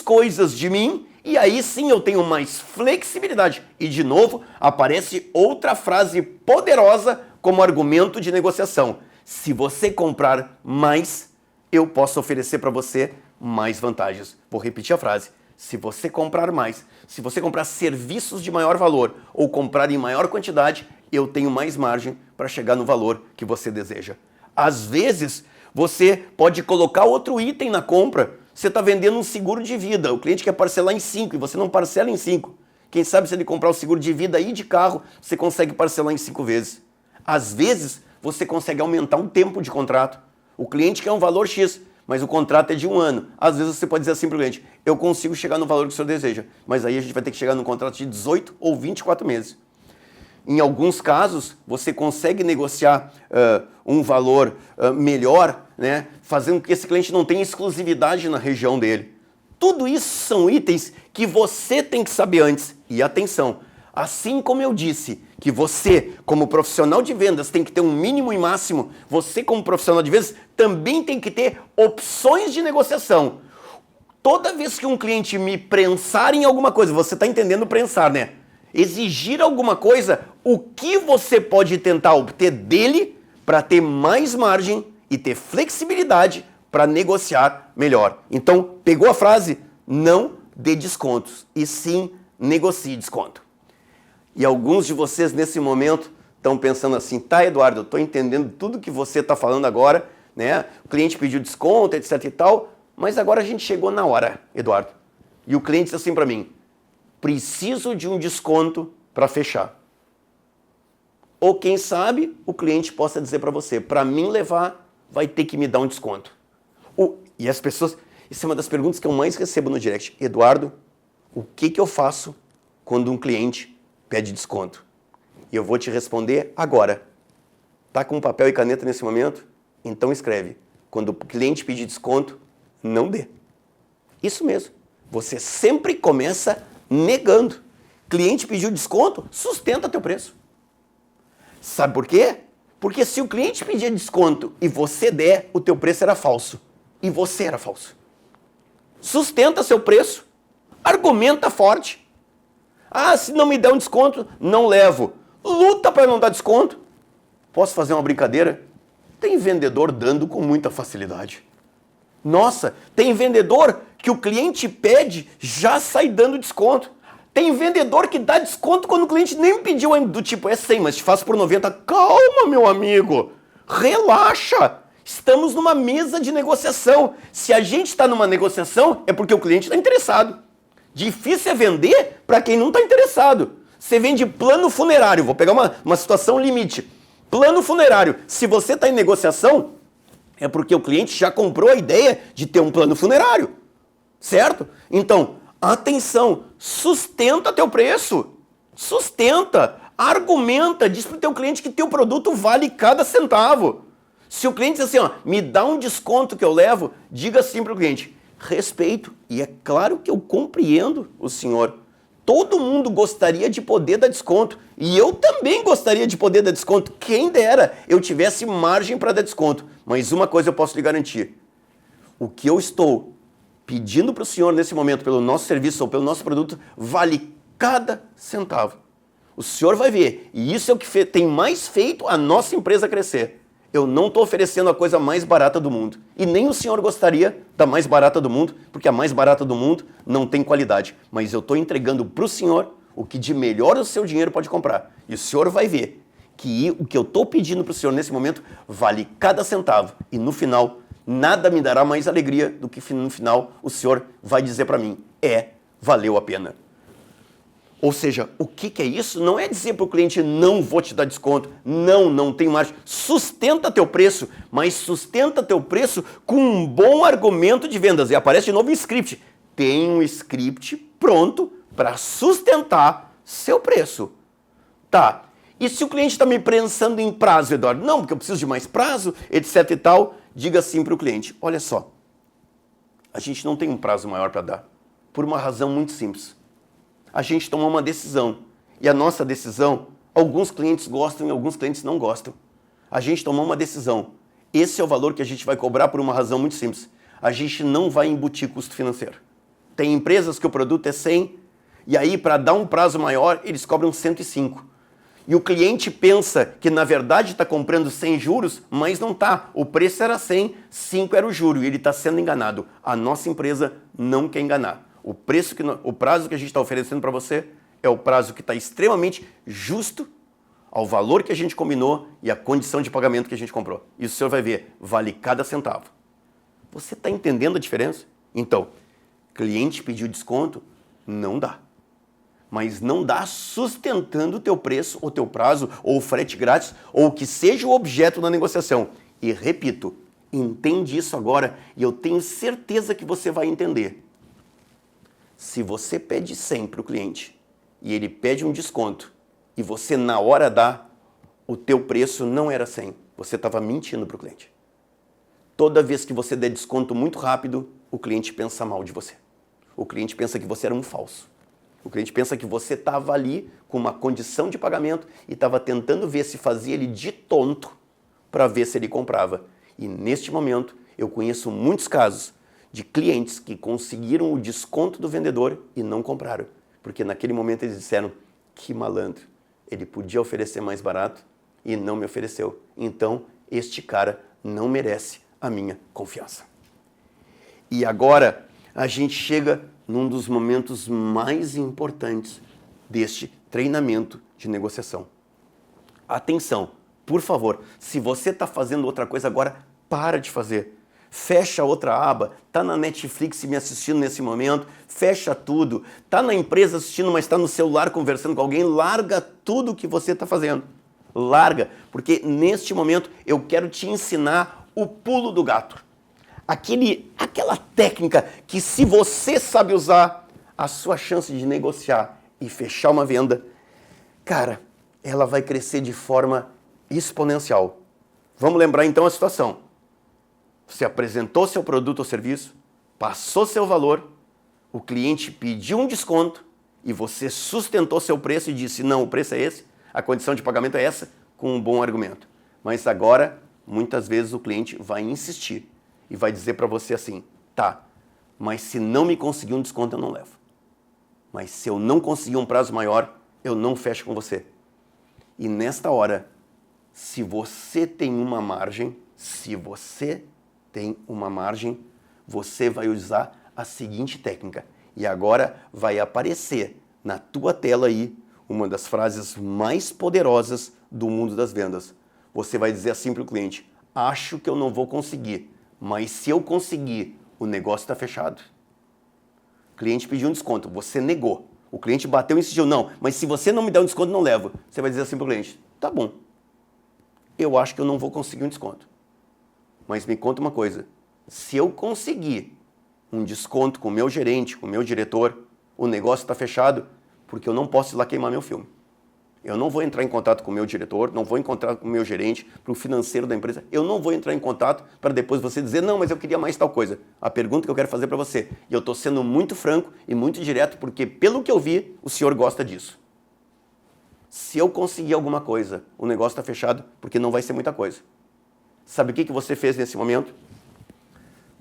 coisas de mim e aí sim eu tenho mais flexibilidade. E de novo, aparece outra frase poderosa como argumento de negociação. Se você comprar mais, eu posso oferecer para você mais vantagens. Vou repetir a frase. Se você comprar mais, se você comprar serviços de maior valor ou comprar em maior quantidade, eu tenho mais margem para chegar no valor que você deseja. Às vezes, você pode colocar outro item na compra. Você está vendendo um seguro de vida, o cliente quer parcelar em 5 e você não parcela em 5. Quem sabe se ele comprar o seguro de vida e de carro, você consegue parcelar em 5 vezes. Às vezes, você consegue aumentar um tempo de contrato. O cliente quer um valor X, mas o contrato é de 1 ano. Às vezes você pode dizer assim para o cliente, eu consigo chegar no valor que o senhor deseja, mas aí a gente vai ter que chegar num contrato de 18 ou 24 meses. Em alguns casos, você consegue negociar um valor melhor, né, fazendo com que esse cliente não tenha exclusividade na região dele. Tudo isso são itens que você tem que saber antes. E atenção, assim como eu disse que você, como profissional de vendas, tem que ter um mínimo e máximo, você, como profissional de vendas, também tem que ter opções de negociação. Toda vez que um cliente me prensar em alguma coisa, você está entendendo prensar, né? Exigir alguma coisa, o que você pode tentar obter dele para ter mais margem e ter flexibilidade para negociar melhor. Então, pegou a frase? Não dê descontos, e sim negocie desconto. E alguns de vocês nesse momento estão pensando assim, tá, Eduardo, eu estou entendendo tudo que você está falando agora, né? O cliente pediu desconto, etc e tal, mas agora a gente chegou na hora, Eduardo. E o cliente disse assim para mim, preciso de um desconto para fechar. Ou quem sabe o cliente possa dizer para você, para mim levar vai ter que me dar um desconto. E as pessoas, isso é uma das perguntas que eu mais recebo no direct. Eduardo, o que eu faço quando um cliente pede desconto? E eu vou te responder agora. Tá com papel e caneta nesse momento? Então escreve. Quando o cliente pedir desconto, não dê. Isso mesmo. Você sempre começa negando. Cliente pediu desconto, sustenta teu preço. Sabe por quê? Porque se o cliente pedir desconto e você der, o teu preço era falso. E você era falso. Sustenta seu preço. Argumenta forte. Ah, se não me der um desconto, não levo. Luta para não dar desconto. Posso fazer uma brincadeira? Tem vendedor dando com muita facilidade. Nossa, tem vendedor que o cliente pede, já sai dando desconto. Tem vendedor que dá desconto quando o cliente nem pediu ainda, do tipo, é 100, mas te faço por 90. Calma, meu amigo. Relaxa. Estamos numa mesa de negociação. Se a gente está numa negociação, é porque o cliente está interessado. Difícil é vender para quem não está interessado. Você vende plano funerário. Vou pegar uma situação limite. Plano funerário. Se você está em negociação, é porque o cliente já comprou a ideia de ter um plano funerário. Certo? Então, atenção. Sustenta teu preço. Sustenta. Argumenta. Diz para o teu cliente que teu produto vale cada centavo. Se o cliente diz assim, ó, me dá um desconto que eu levo, diga assim para o cliente, respeito. E é claro que eu compreendo o senhor. Todo mundo gostaria de poder dar desconto. E eu também gostaria de poder dar desconto. Quem dera eu tivesse margem para dar desconto. Mas uma coisa eu posso lhe garantir. O que eu estou pedindo para o senhor nesse momento, pelo nosso serviço ou pelo nosso produto, vale cada centavo. O senhor vai ver. E isso é o que tem mais feito a nossa empresa crescer. Eu não estou oferecendo a coisa mais barata do mundo. E nem o senhor gostaria da mais barata do mundo, porque a mais barata do mundo não tem qualidade. Mas eu estou entregando para o senhor o que de melhor o seu dinheiro pode comprar. E o senhor vai ver que o que eu estou pedindo para o senhor nesse momento vale cada centavo. E no final, nada me dará mais alegria do que no final o senhor vai dizer para mim, valeu a pena. Ou seja, o que é isso? Não é dizer para o cliente, não vou te dar desconto, não tem margem. Sustenta teu preço, mas sustenta teu preço com um bom argumento de vendas. E aparece de novo um script. Tem um script pronto para sustentar seu preço. Tá, e se o cliente está me prensando em prazo, Eduardo? Não, porque eu preciso de mais prazo, etc e tal. Diga assim para o cliente, olha só, a gente não tem um prazo maior para dar, por uma razão muito simples. A gente tomou uma decisão. E a nossa decisão, alguns clientes gostam e alguns clientes não gostam. A gente tomou uma decisão. Esse é o valor que a gente vai cobrar por uma razão muito simples. A gente não vai embutir custo financeiro. Tem empresas que o produto é 100 e aí para dar um prazo maior eles cobram 105. E o cliente pensa que na verdade está comprando sem juros, mas não está. O preço era 100, 5 era o juro e ele está sendo enganado. A nossa empresa não quer enganar. O prazo que a gente está oferecendo para você é o prazo que está extremamente justo ao valor que a gente combinou e à condição de pagamento que a gente comprou. E o senhor vai ver, vale cada centavo. Você está entendendo a diferença? Então, cliente pediu desconto, não dá. Mas não dá sustentando o teu preço, o teu prazo, ou o frete grátis, ou o que seja o objeto da negociação. E repito, entende isso agora e eu tenho certeza que você vai entender. Se você pede 100 para o cliente e ele pede um desconto e você na hora dá, o teu preço não era 100. Você estava mentindo para o cliente. Toda vez que você der desconto muito rápido, o cliente pensa mal de você. O cliente pensa que você era um falso. O cliente pensa que você estava ali com uma condição de pagamento e estava tentando ver se fazia ele de tonto para ver se ele comprava. E neste momento eu conheço muitos casos de clientes que conseguiram o desconto do vendedor e não compraram. Porque naquele momento eles disseram, que malandro, ele podia oferecer mais barato e não me ofereceu. Então, este cara não merece a minha confiança. E agora, a gente chega num dos momentos mais importantes deste treinamento de negociação. Atenção, por favor, se você está fazendo outra coisa agora, para de fazer. Fecha outra aba, tá na Netflix me assistindo nesse momento, fecha tudo, tá na empresa assistindo, mas está no celular conversando com alguém, larga tudo o que você está fazendo. Larga, porque neste momento eu quero te ensinar o pulo do gato. Aquela técnica que, se você sabe usar, a sua chance de negociar e fechar uma venda, cara, ela vai crescer de forma exponencial. Vamos lembrar então a situação. Você apresentou seu produto ou serviço, passou seu valor, o cliente pediu um desconto e você sustentou seu preço e disse, não, o preço é esse, a condição de pagamento é essa, com um bom argumento. Mas agora, muitas vezes o cliente vai insistir e vai dizer para você assim, tá, mas se não me conseguir um desconto eu não levo. Mas se eu não conseguir um prazo maior, eu não fecho com você. E nesta hora, se você tem uma margem, você vai usar a seguinte técnica. E agora vai aparecer na tua tela aí uma das frases mais poderosas do mundo das vendas. Você vai dizer assim para o cliente, acho que eu não vou conseguir, mas se eu conseguir, o negócio está fechado. O cliente pediu um desconto, você negou. O cliente bateu e insistiu, não, mas se você não me der um desconto, não levo. Você vai dizer assim para o cliente, tá bom, eu acho que eu não vou conseguir um desconto. Mas me conta uma coisa, se eu conseguir um desconto com o meu gerente, com o meu diretor, o negócio está fechado, porque eu não posso ir lá queimar meu filme. Eu não vou entrar em contato com o meu diretor, não vou encontrar com o meu gerente, para o financeiro da empresa. Eu não vou entrar em contato para depois você dizer, não, mas eu queria mais tal coisa. A pergunta que eu quero fazer para você, e eu estou sendo muito franco e muito direto, porque pelo que eu vi, o senhor gosta disso. Se eu conseguir alguma coisa, o negócio está fechado, porque não vai ser muita coisa. Sabe o que você fez nesse momento?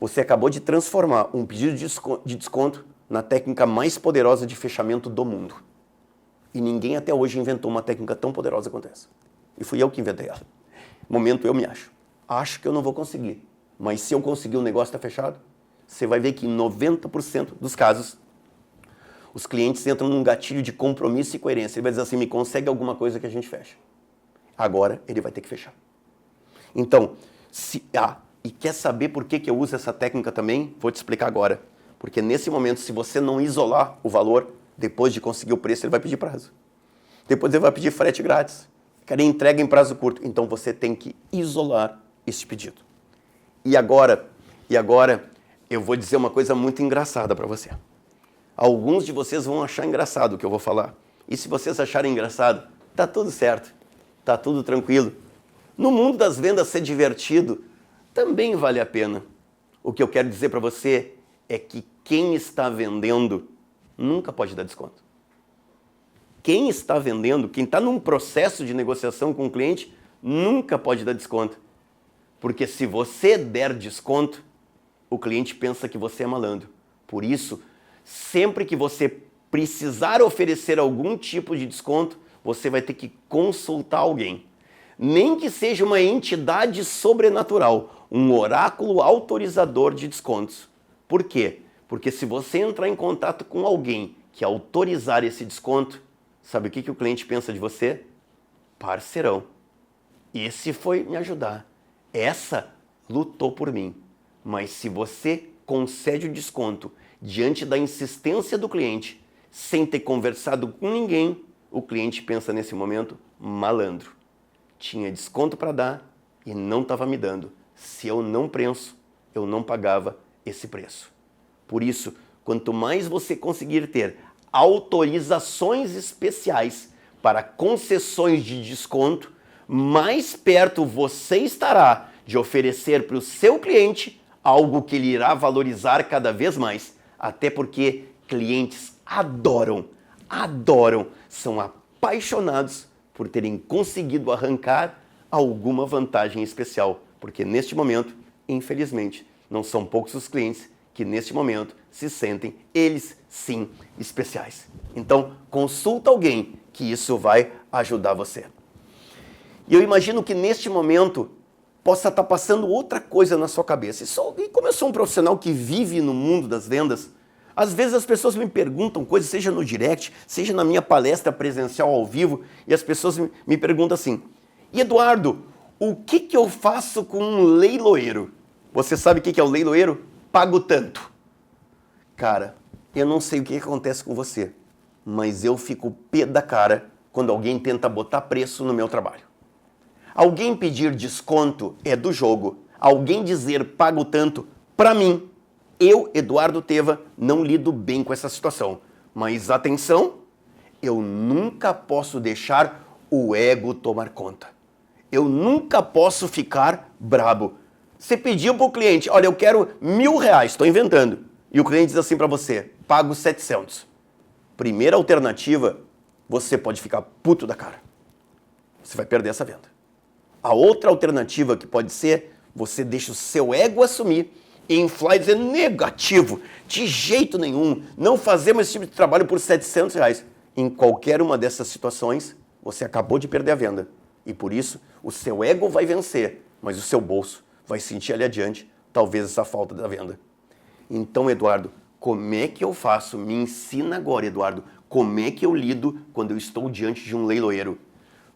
Você acabou de transformar um pedido de desconto na técnica mais poderosa de fechamento do mundo. E ninguém até hoje inventou uma técnica tão poderosa quanto essa. E fui eu que inventei ela. Momento eu me acho. Acho que eu não vou conseguir. Mas se eu conseguir, o negócio está fechado. Você vai ver que em 90% dos casos, os clientes entram num gatilho de compromisso e coerência. Ele vai dizer assim, me consegue alguma coisa que a gente fecha. Agora ele vai ter que fechar. Então, e quer saber por que eu uso essa técnica também? Vou te explicar agora. Porque nesse momento, se você não isolar o valor, depois de conseguir o preço, ele vai pedir prazo. Depois ele vai pedir frete grátis. Quer entrega em prazo curto. Então você tem que isolar esse pedido. E agora eu vou dizer uma coisa muito engraçada para você. Alguns de vocês vão achar engraçado o que eu vou falar. E se vocês acharem engraçado, tá tudo certo. Tá tudo tranquilo. No mundo das vendas, ser divertido também vale a pena. O que eu quero dizer para você é que quem está vendendo nunca pode dar desconto. Quem está vendendo, quem está num processo de negociação com o cliente, nunca pode dar desconto. Porque se você der desconto, o cliente pensa que você é malandro. Por isso, sempre que você precisar oferecer algum tipo de desconto, você vai ter que consultar alguém. Nem que seja uma entidade sobrenatural, um oráculo autorizador de descontos. Por quê? Porque se você entrar em contato com alguém que autorizar esse desconto, sabe o que o cliente pensa de você? Parceirão. Esse foi me ajudar. Essa lutou por mim. Mas se você concede o desconto diante da insistência do cliente, sem ter conversado com ninguém, o cliente pensa nesse momento, malandro. Tinha desconto para dar e não estava me dando. Se eu não prenso, eu não pagava esse preço. Por isso, quanto mais você conseguir ter autorizações especiais para concessões de desconto, mais perto você estará de oferecer para o seu cliente algo que ele irá valorizar cada vez mais. Até porque clientes adoram, são apaixonados por terem conseguido arrancar alguma vantagem especial. Porque neste momento, infelizmente, não são poucos os clientes que neste momento se sentem, eles sim, especiais. Então, consulta alguém que isso vai ajudar você. E eu imagino que neste momento possa estar passando outra coisa na sua cabeça. E como eu sou um profissional que vive no mundo das vendas, às vezes as pessoas me perguntam coisas, seja no direct, seja na minha palestra presencial ao vivo, e as pessoas me perguntam assim, e Eduardo, o que eu faço com um leiloeiro? Você sabe o que é o leiloeiro? Pago tanto. Cara, eu não sei o que acontece com você, mas eu fico pé da cara quando alguém tenta botar preço no meu trabalho. Alguém pedir desconto é do jogo. alguém dizer pago tanto, para mim, eu, Eduardo Teva, não lido bem com essa situação. Mas atenção, eu nunca posso deixar o ego tomar conta. Eu nunca posso ficar brabo. Você pediu para o cliente, olha, eu quero R$1.000, estou inventando. E o cliente diz assim para você, pago 700. Primeira alternativa, você pode ficar puto da cara. Você vai perder essa venda. A outra alternativa que pode ser, você deixa o seu ego assumir e inflar e dizer negativo, de jeito nenhum, não fazemos esse tipo de trabalho por R$700. Em qualquer uma dessas situações, você acabou de perder a venda. E por isso, o seu ego vai vencer, mas o seu bolso vai sentir ali adiante, talvez essa falta da venda. Então, Eduardo, como é que eu faço? Me ensina agora, Eduardo, como é que eu lido quando eu estou diante de um leiloeiro?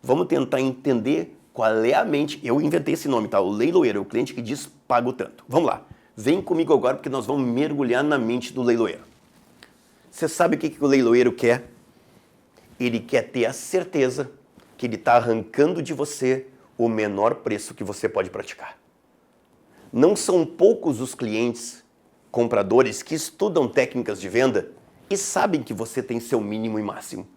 Vamos tentar entender qual é a mente. Eu inventei esse nome, tá? O leiloeiro, o cliente que diz pago tanto. Vamos lá. Vem comigo agora porque nós vamos mergulhar na mente do leiloeiro. Você sabe o que o leiloeiro quer? Ele quer ter a certeza que ele está arrancando de você o menor preço que você pode praticar. Não são poucos os clientes, compradores, que estudam técnicas de venda e sabem que você tem seu mínimo e máximo.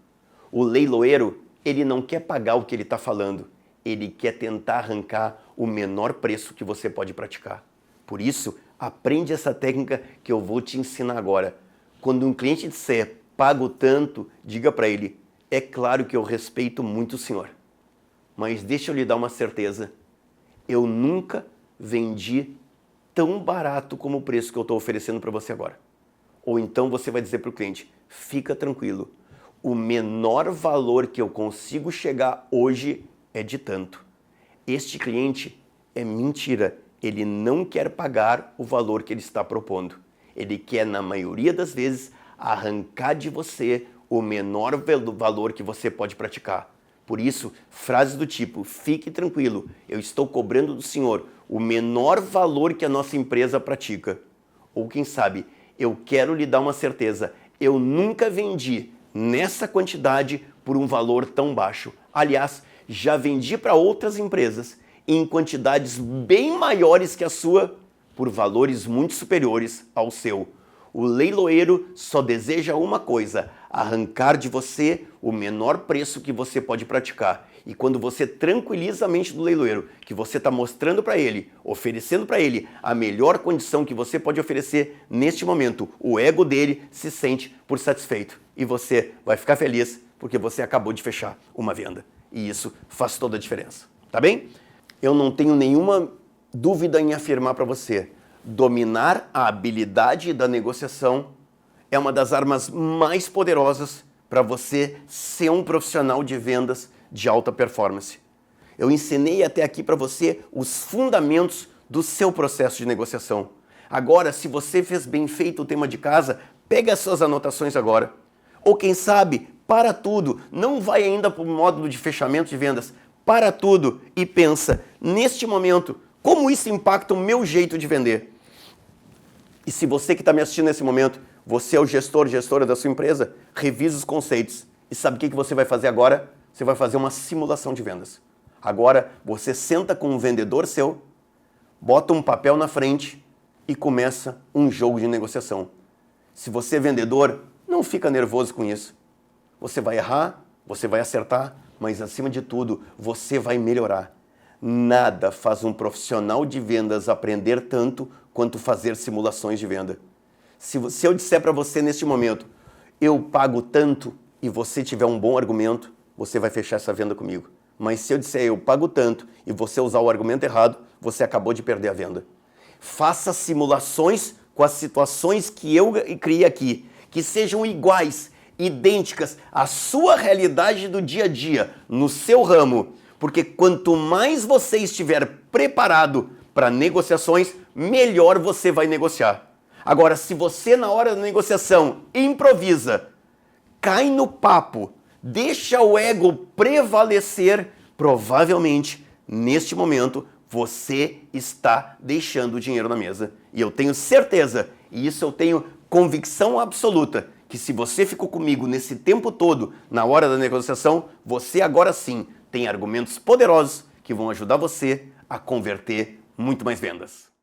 O leiloeiro, ele não quer pagar o que ele está falando, ele quer tentar arrancar o menor preço que você pode praticar. Por isso, aprende essa técnica que eu vou te ensinar agora. Quando um cliente disser pago tanto, diga para ele, é claro que eu respeito muito o senhor, mas deixa eu lhe dar uma certeza, eu nunca vendi tão barato como o preço que eu estou oferecendo para você agora. Ou então você vai dizer para o cliente, fica tranquilo, o menor valor que eu consigo chegar hoje é de tanto. Este cliente é mentira, ele não quer pagar o valor que ele está propondo. Ele quer, na maioria das vezes, arrancar de você o menor valor que você pode praticar. Por isso, frases do tipo, fique tranquilo, eu estou cobrando do senhor o menor valor que a nossa empresa pratica. Ou quem sabe, eu quero lhe dar uma certeza, eu nunca vendi nessa quantidade por um valor tão baixo. Aliás, já vendi para outras empresas em quantidades bem maiores que a sua, por valores muito superiores ao seu. O leiloeiro só deseja uma coisa, arrancar de você o menor preço que você pode praticar. E quando você tranquiliza a mente do leiloeiro, que você está mostrando para ele, oferecendo para ele a melhor condição que você pode oferecer neste momento, o ego dele se sente por satisfeito. E você vai ficar feliz porque você acabou de fechar uma venda. E isso faz toda a diferença. Tá bem? Eu não tenho nenhuma dúvida em afirmar para você, dominar a habilidade da negociação é uma das armas mais poderosas para você ser um profissional de vendas de alta performance. Eu ensinei até aqui para você os fundamentos do seu processo de negociação. Agora, se você fez bem feito o tema de casa, pega as suas anotações agora. Ou quem sabe, para tudo, não vai ainda para o módulo de fechamento de vendas, para tudo e pensa, neste momento, como isso impacta o meu jeito de vender? E se você que está me assistindo nesse momento, você é o gestor, gestora da sua empresa, revisa os conceitos. E sabe o que você vai fazer agora? Você vai fazer uma simulação de vendas. Agora, você senta com um vendedor seu, bota um papel na frente e começa um jogo de negociação. Se você é vendedor, não fica nervoso com isso. Você vai errar, você vai acertar, mas acima de tudo, você vai melhorar. Nada faz um profissional de vendas aprender tanto quanto fazer simulações de venda. Se eu disser para você neste momento, eu pago tanto e você tiver um bom argumento, você vai fechar essa venda comigo. Mas se eu disser eu pago tanto e você usar o argumento errado, você acabou de perder a venda. Faça simulações com as situações que eu criei aqui, que sejam iguais, idênticas à sua realidade do dia a dia, no seu ramo. Porque quanto mais você estiver preparado para negociações, melhor você vai negociar. Agora, se você na hora da negociação improvisa, cai no papo, deixa o ego prevalecer, provavelmente, neste momento, você está deixando o dinheiro na mesa. E eu tenho certeza, e isso eu tenho convicção absoluta, que se você ficou comigo nesse tempo todo, na hora da negociação, você agora sim tem argumentos poderosos que vão ajudar você a converter muito mais vendas.